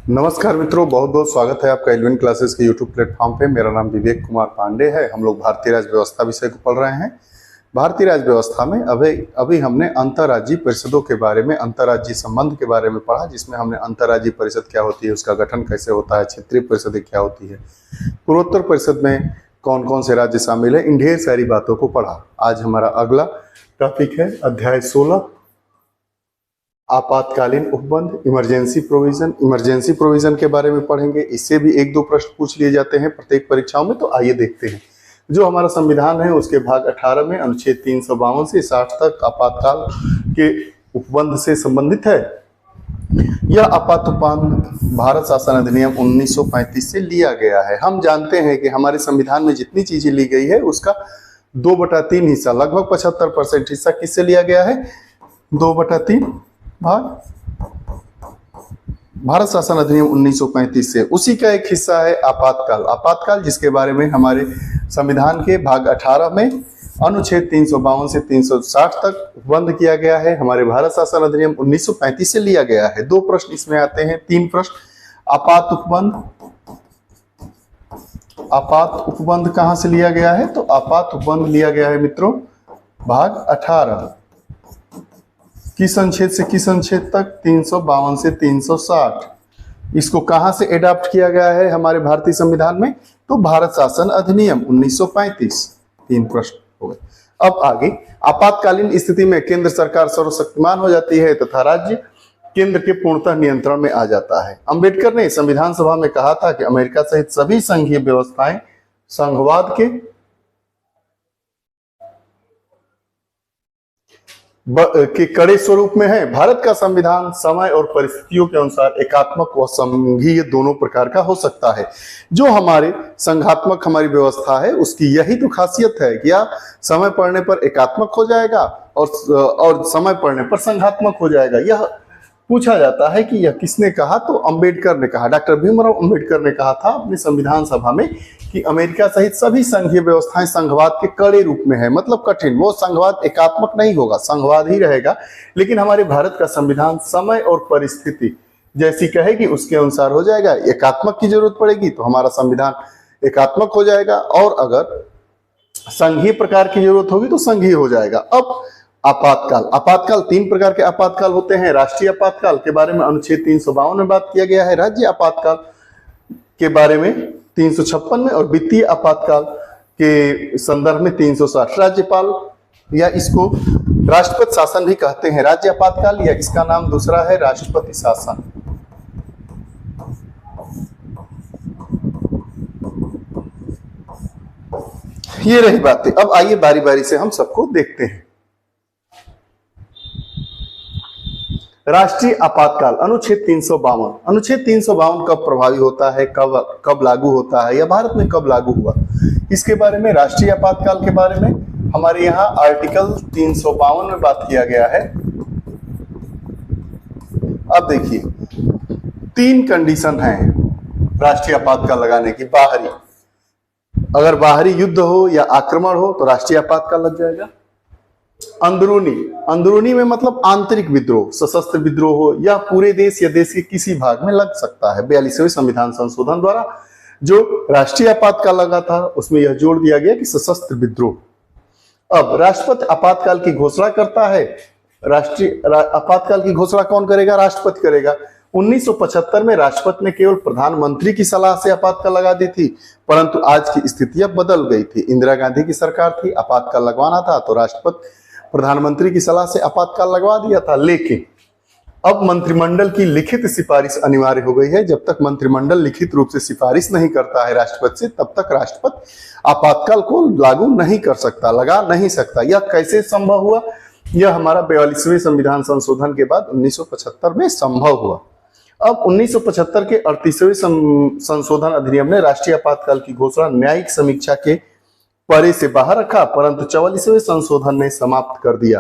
नमस्कार मित्रों, बहुत बहुत स्वागत है आपका एलविन क्लासेस के यूट्यूब प्लेटफॉर्म पे। मेरा नाम विवेक कुमार पांडे है। हम लोग भारतीय राज्य व्यवस्था विषय को पढ़ रहे हैं। भारतीय राज्य व्यवस्था में अभी हमने अंतर्राज्यीय परिषदों के बारे में, अंतर्राज्यीय संबंध के बारे में पढ़ा, जिसमें हमने अंतर्राज्यीय परिषद क्या होती है, उसका गठन कैसे होता है, क्षेत्रीय परिषदें क्या होती है, पूर्वोत्तर परिषद में कौन कौन से राज्य शामिल है, इन ढेर सारी बातों को पढ़ा। आज हमारा अगला टॉपिक है अध्याय 16, आपातकालीन उपबंध, इमरजेंसी प्रोविजन। इमरजेंसी प्रोविजन के बारे में पढ़ेंगे। इससे भी एक दो प्रश्न पूछ लिए जाते हैं प्रत्येक परीक्षाओं में। तो आइए देखते हैं। जो हमारा संविधान है उसके भाग 18 में अनुच्छेद 352 से 60 तक आपातकाल के उपबंध से संबंधित है। यह आपात उपबंध भारत शासन अधिनियम 1935 से लिया गया है। हम जानते हैं कि हमारे संविधान में जितनी चीजें ली गई है उसका 2/3 हिस्सा, लगभग 75% हिस्सा किससे लिया गया है? 2/3 भाग भारत शासन अधिनियम 1935 से। उसी का एक हिस्सा है आपातकाल। आपातकाल जिसके बारे में हमारे संविधान के भाग 18 में अनुच्छेद 352 से 360 तक उपबंध किया गया है, हमारे भारत शासन अधिनियम 1935 से लिया गया है। दो प्रश्न इसमें आते हैं, 3 प्रश्न। आपात उपबंध, आपात उपबंध कहां से लिया गया है? तो आपात उपबंध लिया गया है मित्रों भाग 18। किस अनुच्छेद से किस अनुच्छेद तक? 352 से 360। इसको कहां से एडॉप्ट किया गया है हमारे भारतीय संविधान में? तो भारत शासन अधिनियम 1935। 3 प्रश्न हो गए। अब आगे, आपातकालीन स्थिति में केंद्र सरकार सर्वशक्तिमान हो जाती है तथा राज्य केंद्र के पूर्णतः नियंत्रण में आ जाता है। अंबेडकर ने संविधान सभा में कहा था कि अमेरिका सहित सभी संघीय व्यवस्थाएं संघवाद के कड़े स्वरूप में है। भारत का संविधान समय और परिस्थितियों के अनुसार एकात्मक व संघीय दोनों प्रकार का हो सकता है। जो हमारे संघात्मक हमारी व्यवस्था है उसकी यही तो खासियत है कि यह समय पड़ने पर एकात्मक हो जाएगा और समय पड़ने पर संघात्मक हो जाएगा। यह पूछा जाता है कि यह किसने कहा? तो अंबेडकर ने कहा, डॉक्टर भीमराव अंबेडकर ने कहा था अपनी संविधान सभा में कि अमेरिका सहित सभी संघीय व्यवस्थाएं संघवाद के कड़े रूप में है। मतलब कठिन, वो संघवाद एकात्मक नहीं होगा, संघवाद ही रहेगा। लेकिन हमारे भारत का संविधान समय और परिस्थिति जैसी कहेगी उसके अनुसार हो जाएगा। एकात्मक की जरूरत पड़ेगी तो हमारा संविधान एकात्मक हो जाएगा, और अगर संघीय प्रकार की जरूरत होगी तो संघीय हो जाएगा। अब आपातकाल, आपातकाल 3 प्रकार के आपातकाल होते हैं। राष्ट्रीय आपातकाल के बारे में अनुच्छेद 352 में बात किया गया है, राज्य आपातकाल के बारे में 356 में, और वित्तीय आपातकाल के संदर्भ में 360। राज्यपाल या इसको राष्ट्रपति शासन भी कहते हैं। राज्य आपातकाल या इसका नाम दूसरा है राष्ट्रपति शासन। ये रही बातें। अब आइए बारी बारी से हम सबको देखते हैं। राष्ट्रीय आपातकाल अनुच्छेद 352। अनुच्छेद 352 कब प्रभावी होता है, कब लागू होता है, या भारत में कब लागू हुआ, इसके बारे में, राष्ट्रीय आपातकाल के बारे में हमारे यहाँ आर्टिकल 352 में बात किया गया है। अब देखिए, 3 कंडीशन है राष्ट्रीय आपातकाल लगाने की। बाहरी, अगर बाहरी युद्ध हो या आक्रमण हो तो राष्ट्रीय आपातकाल लग जाएगा। अंदरूनी, अंदरूनी में मतलब आंतरिक विद्रोह, सशस्त्र विद्रोह हो या पूरे देश या देश के किसी भाग में लग सकता है। 42वें संविधान संशोधन द्वारा जो राष्ट्रीय आपातकाल लगा था उसमें यह जोड़ दिया गया कि सशस्त्र विद्रोह। अब राष्ट्रपति आपातकाल की घोषणा करता है। राष्ट्रीय आपातकाल की घोषणा कौन करेगा? राष्ट्रपति करेगा। 1975 में राष्ट्रपति ने केवल प्रधानमंत्री की सलाह से आपातकाल लगा दी थी, परंतु आज की स्थिति अब बदल गई थी। इंदिरा गांधी की सरकार थी, आपातकाल लगवाना था तो राष्ट्रपति प्रधानमंत्री की सलाह से आपातकाल लगवा दिया था। लेकिन अब मंत्रिमंडल की लिखित सिफारिश अनिवार्य हो गई है। जब तक मंत्रिमंडल लिखित रूप से सिफारिश नहीं करता है राष्ट्रपति से, तब तक राष्ट्रपति आपातकाल को लागू नहीं कर सकता, लगा नहीं सकता। यह कैसे संभव हुआ? यह हमारा 42वें संविधान संशोधन के बाद 1975 में संभव हुआ। अब 1975 के 38वें संशोधन अधिनियम ने राष्ट्रीय आपातकाल की घोषणा न्यायिक समीक्षा के परे से बाहर रखा, परंतु 44वें संशोधन ने समाप्त कर दिया।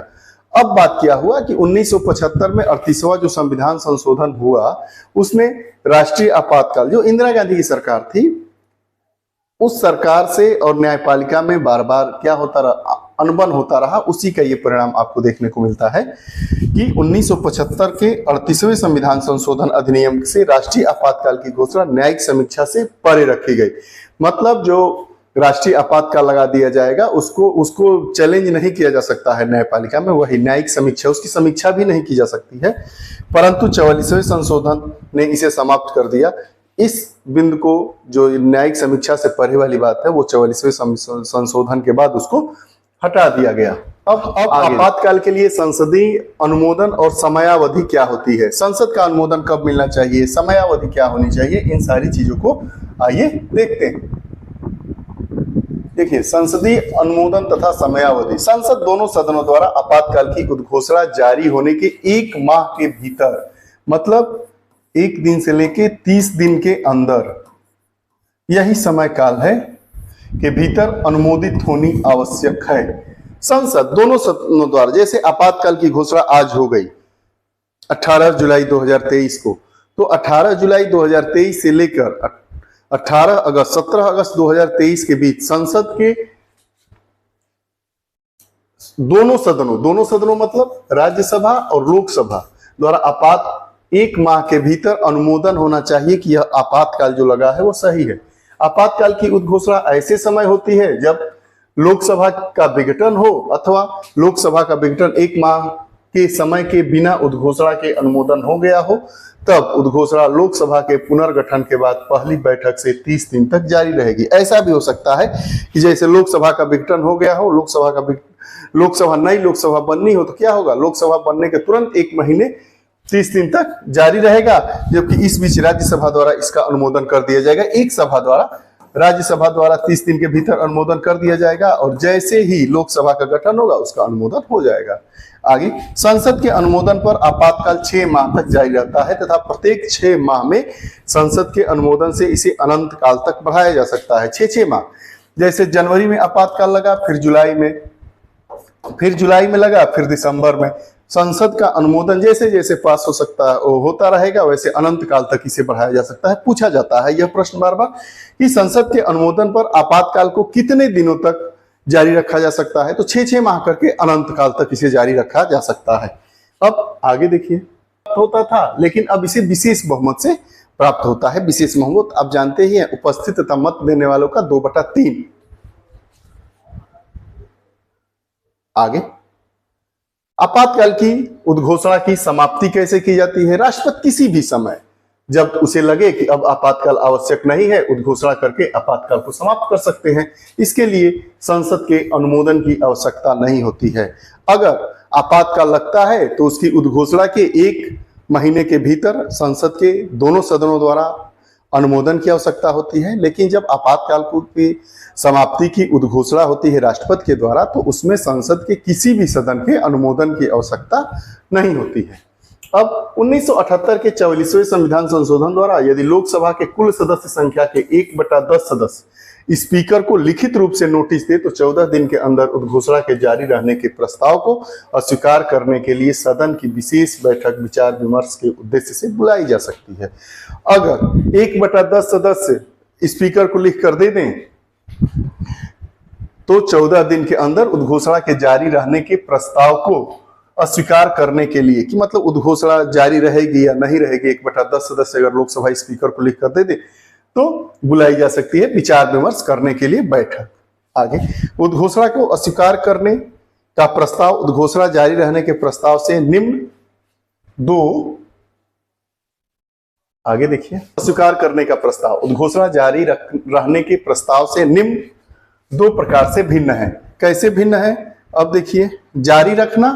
अब बात क्या हुआ कि 1975 में 38वां जो संविधान संशोधन हुआ उसने राष्ट्रीय आपातकाल, जो इंदिरा गांधी की सरकार थी, उस सरकार से और न्यायपालिका में बार बार क्या होता रहा, अनबन होता रहा, उसी का ये परिणाम आपको देखने को मिलता है कि 1975 के 38वें संविधान संशोधन अधिनियम से राष्ट्रीय आपातकाल की घोषणा न्यायिक समीक्षा से परे रखी गई। मतलब जो राष्ट्रीय आपातकाल लगा दिया जाएगा उसको चैलेंज नहीं किया जा सकता है न्यायपालिका में, वही न्यायिक समीक्षा, उसकी समीक्षा भी नहीं की जा सकती है। परंतु 44वें संशोधन ने इसे समाप्त कर दिया। इस बिंदु को, जो न्यायिक समीक्षा से परे वाली बात है, वो 44वें संशोधन के बाद उसको हटा दिया गया। अब आपातकाल के लिए संसदीय अनुमोदन और समयावधि क्या होती है, संसद का अनुमोदन कब मिलना चाहिए, समयावधि क्या होनी चाहिए, इन सारी चीजों को आइए देखते हैं। देखिए, संसदीय अनुमोदन तथा समयावधि। संसद दोनों सदनों द्वारा आपातकाल की उद्घोषणा जारी होने के 1 माह के भीतर, मतलब 1 दिन से लेके 30 दिन के अंदर, यही समय काल है के भीतर अनुमोदित होनी आवश्यक है। संसद दोनों सदनों द्वारा, जैसे आपातकाल की घोषणा आज हो गई 18 जुलाई 2023 को, तो 18 जुलाई 2023 से लेकर 17 अगस्त 2023 के बीच संसद के दोनों सदनों मतलब राज्यसभा और लोकसभा द्वारा 1 माह के भीतर अनुमोदन होना चाहिए कि यह आपातकाल जो लगा है वो सही है। आपातकाल की उद्घोषणा ऐसे समय होती है जब लोकसभा का विघटन हो, अथवा लोकसभा का विघटन 1 माह के समय के बिना उद्घोषणा के अनुमोदन हो गया हो, तब उद्घोषणा लोकसभा के पुनर्गठन के बाद पहली बैठक से 30 दिन तक जारी रहेगी। ऐसा भी हो सकता है कि जैसे लोकसभा का विघटन हो गया हो, नई लोकसभा बननी हो, तो क्या होगा, लोकसभा बनने के तुरंत 1 महीने 30 दिन तक जारी रहेगा, जबकि इस बीच राज्यसभा द्वारा इसका अनुमोदन कर दिया जाएगा। राज्यसभा द्वारा 30 दिन के भीतर अनुमोदन कर दिया जाएगा, और जैसे ही लोकसभा का गठन होगा उसका अनुमोदन हो जाएगा। आगे, संसद के अनुमोदन पर आपातकाल 6 माह तक जारी रहता है तथा प्रत्येक 6 माह में संसद के अनुमोदन से इसे अनंत काल तक बढ़ाया जा सकता है। 6 माह, जैसे जनवरी में आपातकाल लगा, फिर जुलाई में लगा, फिर दिसंबर में। संसद का अनुमोदन जैसे जैसे पास होता रहेगा, वैसे अनंत काल तक इसे बढ़ाया जा सकता है। पूछा जाता है यह प्रश्न बार बार कि संसद के अनुमोदन पर आपातकाल को कितने दिनों तक जारी रखा जा सकता है, तो 6 माह करके अनंत काल तक इसे जारी रखा जा सकता है। अब आगे देखिए, होता था, लेकिन अब इसे विशेष बहुमत से प्राप्त होता है। विशेष बहुमत आप जानते ही हैं, उपस्थित तथा मत देने वालों का 2/3। आगे, आपातकाल की उद्घोषणा की समाप्ति कैसे की जाती है। राष्ट्रपति किसी भी समय जब उसे लगे कि अब आपातकाल आवश्यक नहीं है, उद्घोषणा करके आपातकाल को समाप्त कर सकते हैं। इसके लिए संसद के अनुमोदन की आवश्यकता नहीं होती है। अगर आपातकाल लगता है तो उसकी उद्घोषणा के 1 महीने के भीतर संसद के दोनों सदनों द्वारा अनुमोदन की आवश्यकता होती है। लेकिन जब आपातकाल की समाप्ति की उद्घोषणा होती है राष्ट्रपति के द्वारा, तो उसमें संसद के किसी भी सदन के अनुमोदन की आवश्यकता नहीं होती है। अब 1978 के 44वें संविधान संशोधन द्वारा यदि लोकसभा के कुल सदस्य संख्या के 1/10 सदस्य स्पीकर को लिखित रूप से नोटिस दे, तो 14 दिन के अंदर उद्घोषणा के जारी रहने के प्रस्ताव को अस्वीकार करने के लिए सदन की विशेष बैठक विचार विमर्श के उद्देश्य से बुलाई जा सकती है। अगर 1/10 सदस्य स्पीकर को लिख कर दे दें, तो 14 दिन के अंदर उद्घोषणा के जारी रहने के प्रस्ताव को अस्वीकार करने के लिए, कि मतलब उद्घोषणा जारी रहेगी या नहीं रहेगी, 1/10 सदस्य अगर लोकसभा स्पीकर को लिख कर दे दे, तो बुलाई जा सकती है विचार विमर्श करने के लिए बैठक। आगे, उद्घोषणा को अस्वीकार करने का प्रस्ताव उद्घोषणा जारी रहने के प्रस्ताव से निम्न 2, आगे देखिए, अस्वीकार करने का प्रस्ताव उद्घोषणा जारी रहने के प्रस्ताव से निम्न 2 प्रकार से भिन्न है। कैसे भिन्न है, अब देखिए, जारी रखना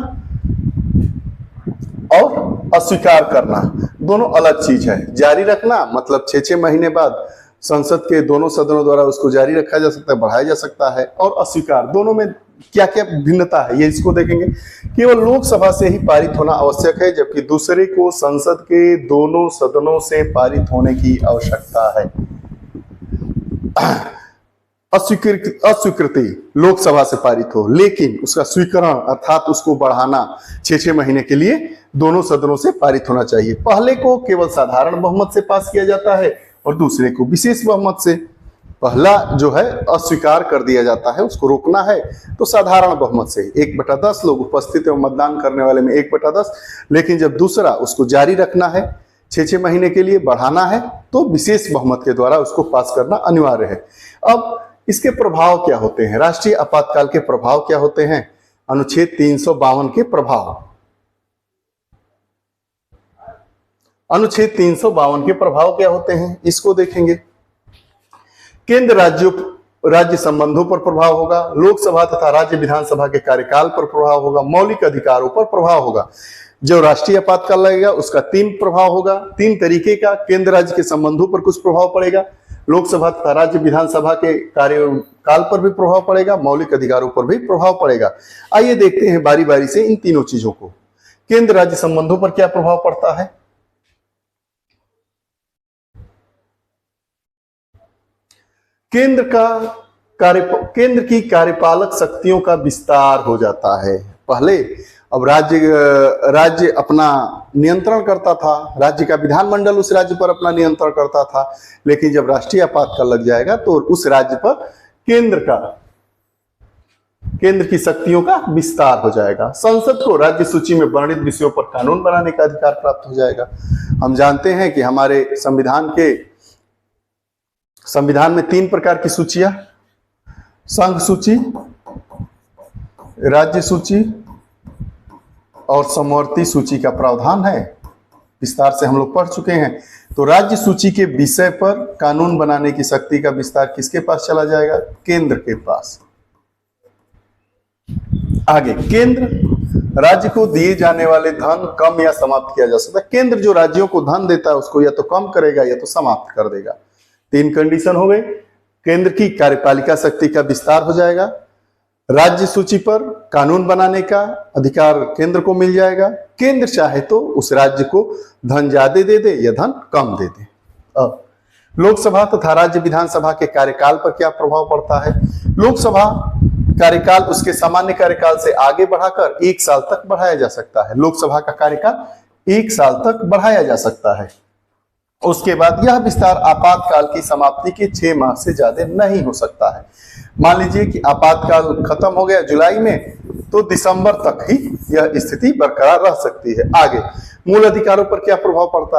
और अस्वीकार करना दोनों अलग चीज है। जारी रखना मतलब 6 महीने बाद संसद के दोनों सदनों द्वारा उसको जारी रखा जा सकता है, बढ़ाया जा सकता है। और अस्वीकार, दोनों में क्या क्या भिन्नता है, ये इसको देखेंगे। केवल लोकसभा से ही पारित होना आवश्यक है, जबकि दूसरे को संसद के दोनों सदनों से पारित होने की आवश्यकता है। अस्वीकृति लोकसभा से पारित हो, लेकिन उसका स्वीकरण अर्थात उसको बढ़ाना 6 महीने के लिए दोनों सदनों से पारित होना चाहिए। पहले को केवल साधारण बहुमत से पास किया जाता है और दूसरे को विशेष बहुमत से। पहला जो है अस्वीकार कर दिया जाता है, उसको रोकना है तो साधारण बहुमत से 1/10 लोग उपस्थित एवं मतदान करने वाले में 1/10। लेकिन जब दूसरा उसको जारी रखना है, 6 महीने के लिए बढ़ाना है, तो विशेष बहुमत के द्वारा उसको पास करना अनिवार्य है। अब इसके प्रभाव क्या होते हैं, राष्ट्रीय आपातकाल के प्रभाव क्या होते हैं? अनुच्छेद 352 के प्रभाव, अनुच्छेद 352 के प्रभाव क्या होते हैं इसको देखेंगे। केंद्र राज्य संबंधों पर प्रभाव होगा, लोकसभा तथा राज्य विधानसभा के कार्यकाल पर प्रभाव होगा, मौलिक अधिकारों पर प्रभाव होगा। जो राष्ट्रीय आपातकाल लगेगा उसका 3 प्रभाव होगा, 3 तरीके का। केंद्र राज्य के संबंधों पर कुछ प्रभाव पड़ेगा, लोकसभा तथा राज्य विधानसभा के कार्यकाल पर भी प्रभाव पड़ेगा, मौलिक अधिकारों पर भी प्रभाव पड़ेगा। आइए देखते हैं बारी बारी से इन तीनों चीजों को। केंद्र राज्य संबंधों पर क्या प्रभाव पड़ता है? केंद्र की कार्यपालक शक्तियों का विस्तार हो जाता है। पहले अब राज्य अपना नियंत्रण करता था, राज्य का विधानमंडल उस राज्य पर अपना नियंत्रण करता था। लेकिन जब राष्ट्रीय आपातकाल लग जाएगा तो उस राज्य पर केंद्र की शक्तियों का विस्तार हो जाएगा। संसद को राज्य सूची में वर्णित विषयों पर कानून बनाने का अधिकार प्राप्त हो जाएगा। हम जानते हैं कि हमारे संविधान में 3 प्रकार की सूचियां, संघ सूची, राज्य सूची और समवर्ती सूची का प्रावधान है। विस्तार से हम लोग पढ़ चुके हैं। तो राज्य सूची के विषय पर कानून बनाने की शक्ति का विस्तार किसके पास चला जाएगा? केंद्र के पास। आगे, केंद्र राज्य को दिए जाने वाले धन कम या समाप्त किया जा सकता है। केंद्र जो राज्यों को धन देता है उसको या तो कम करेगा या तो समाप्त कर देगा। 3 कंडीशन हो गए। केंद्र की कार्यपालिका शक्ति का विस्तार हो जाएगा, राज्य सूची पर कानून बनाने का अधिकार केंद्र को मिल जाएगा, केंद्र चाहे तो उस राज्य को धन ज्यादा दे दे या धन कम दे दे। अब लोकसभा तथा राज्य विधानसभा के कार्यकाल पर क्या प्रभाव पड़ता है? लोकसभा कार्यकाल उसके सामान्य कार्यकाल से आगे बढ़ाकर 1 साल तक बढ़ाया जा सकता है। लोकसभा का कार्यकाल 1 साल तक बढ़ाया जा सकता है। उसके बाद यह विस्तार आपातकाल की समाप्ति के 6 माह से ज्यादा नहीं हो सकता है। मान लीजिए कि आपातकाल खत्म हो गया जुलाई में, तो दिसंबर तक ही यह स्थिति बरकरार रह सकती है। आगे, मूल अधिकारों पर क्या प्रभाव पड़ता है?